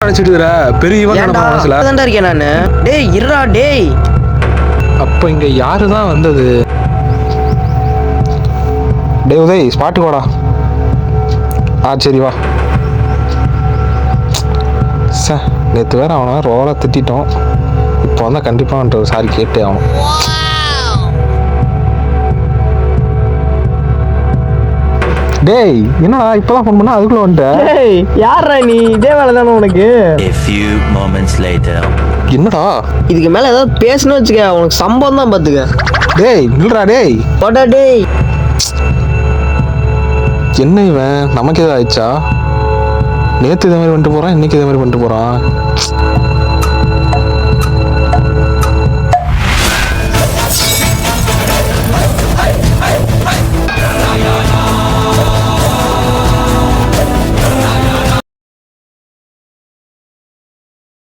நினைச்சிட்டுற பெரிய மனசுல தான்டா இருக்கேன் நானு. டேய் இருடா டேய். அப்ப இங்க யாருதான் வந்தது? டேய் உதய் ஸ்பாட்டுக்கு வாடா. சரி வா. சார் நேற்று வேற அவனை ரோலை திட்டோம். இப்போ வந்தால் கண்டிப்பாக வந்துட்டு ஒரு சாரி கேட்டே ஆகணும். டேய் என்னடா இப்பதான் ஃபோன் பண்ணா அதுக்குள்ள வந்துட்ட? டேய் யாரா நீ? இதே வேலை தானே உனக்கு? A few moments later. என்னடா இதுக்கு மேல ஏதாவது பேசணும் வச்சுக்க, உனக்கு சம்பவம் தான் பாத்துக்க. டேய் இல்லடா டேய். போடா டேய். என்ன இவன் நமக்கு ஏதாவது ஆயிடுச்சா? நேற்று இதே மாதிரி பண்ணிட்டு போறான், இன்னைக்கு இதே மாதிரி பண்ணிட்டு போறான்.